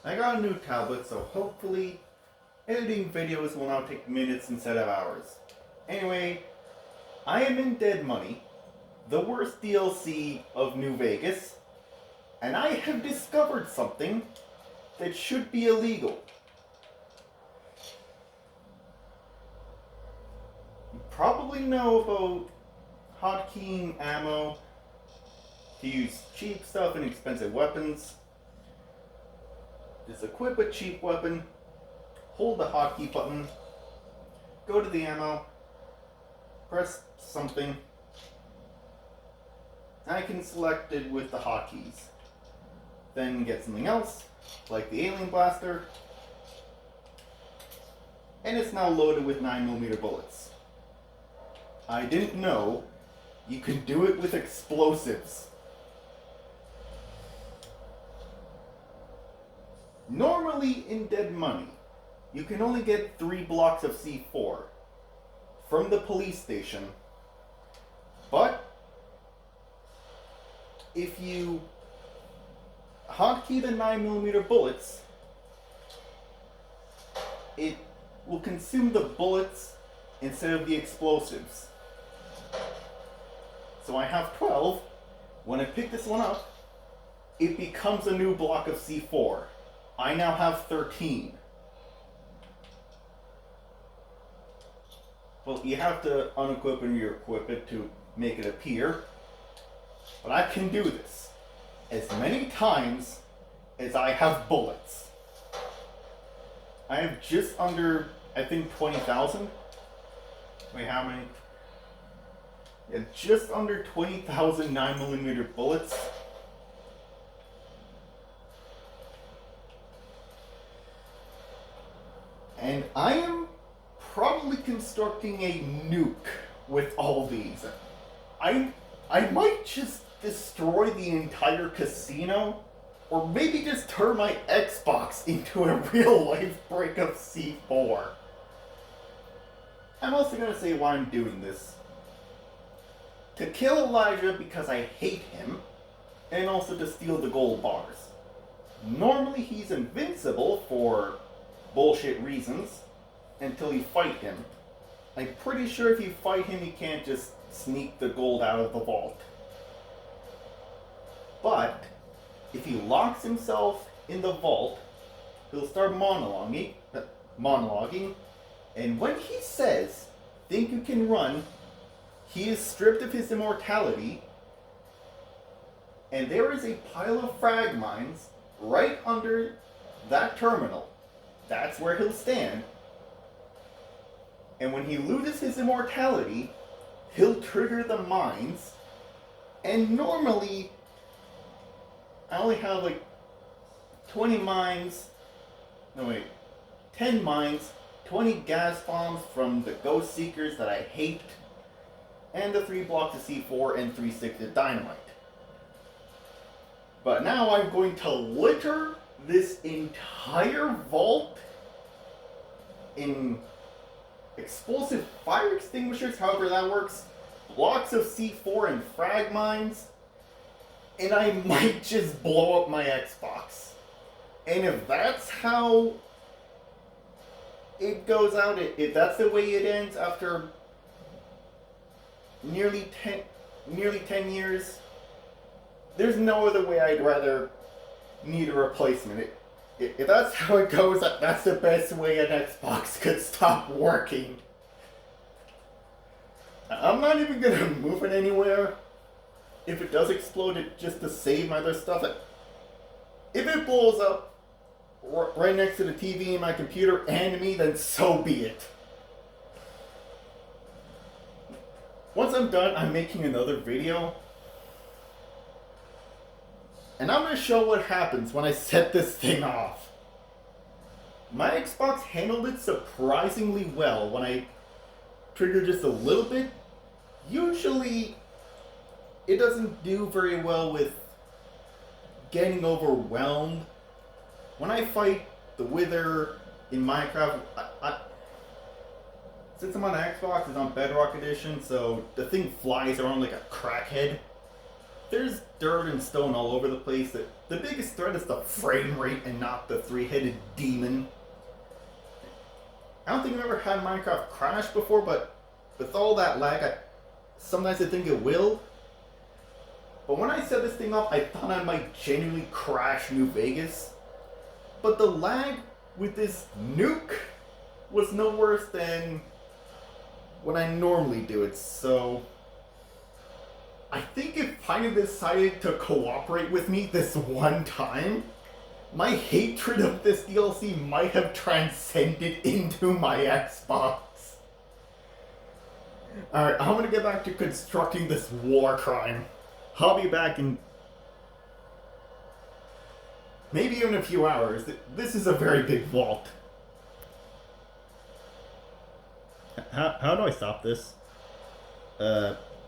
I got a new tablet, so hopefully editing videos will now take minutes instead of hours. Anyway, I am in Dead Money, the worst DLC of New Vegas, and I have discovered something that should be illegal. You probably know about hotkeying ammo to use cheap stuff and expensive weapons. Just equip a cheap weapon, hold the hotkey button, go to the ammo, press something, and I can select it with the hotkeys. Then get something else, like the alien blaster, and it's now loaded with 9mm bullets. I didn't know you could do it with explosives. Normally in Dead Money, you can only get 3 blocks of C4 from the police station, but if you hotkey the 9mm bullets, it will consume the bullets instead of the explosives. So I have 12. When I pick this one up, it becomes a new block of C4. I now have 13. Well, you have to unequip and re-equip it to make it appear. But I can do this as many times as I have bullets. I have just under, I think, 20,000. Wait, how many? Yeah, just under 20,000 9mm bullets. And I am probably constructing a nuke with all these. I might just destroy the entire casino, or maybe just turn my Xbox into a real life brick of C4. I'm also gonna say why I'm doing this. To kill Elijah because I hate him, and also to steal the gold bars. Normally he's invincible for bullshit reasons until you fight him. I'm pretty sure if you fight him, you can't just sneak the gold out of the vault. But if he locks himself in the vault, he'll start monologuing, and when he says, "Think you can run," he is stripped of his immortality, and there is a pile of frag mines right under that terminal. That's where he'll stand. And when he loses his immortality, he'll trigger the mines. And normally, I only have like 20 mines. No, wait. 10 mines, 20 gas bombs from the Ghost Seekers that I hate, and the 3 blocks of C4 and 3 sticks of dynamite. But now I'm going to litter this entire vault in explosive fire extinguishers, however that works, blocks of C4 and frag mines, and I might just blow up my Xbox. And if that's how it goes out, if that's the way it ends after nearly 10 years, there's no other way I'd rather need a replacement. If that's how it goes, that's the best way an Xbox could stop working. I'm not even gonna move it anywhere. If it does explode, it just to save my other stuff. If it blows up right next to the TV and my computer and me, then so be it. Once I'm done, I'm making another video. And I'm going to show what happens when I set this thing off. My Xbox handled it surprisingly well when I triggered just a little bit. Usually, it doesn't do very well with getting overwhelmed. When I fight the Wither in Minecraft, since I'm on Xbox, it's on Bedrock Edition, so the thing flies around like a crackhead there's dirt and stone all over the place. The biggest threat is the frame rate and not the three-headed demon. I don't think I've ever had Minecraft crash before, but with all that lag, sometimes I think it will. But when I set this thing up, I thought I might genuinely crash New Vegas. But the lag with this nuke was no worse than when I normally do it, so I think if Pine decided to cooperate with me this one time, my hatred of this DLC might have transcended into my Xbox. Alright, I'm gonna get back to constructing this war crime. I'll be back in maybe even a few hours. This is a very big vault. How do I stop this?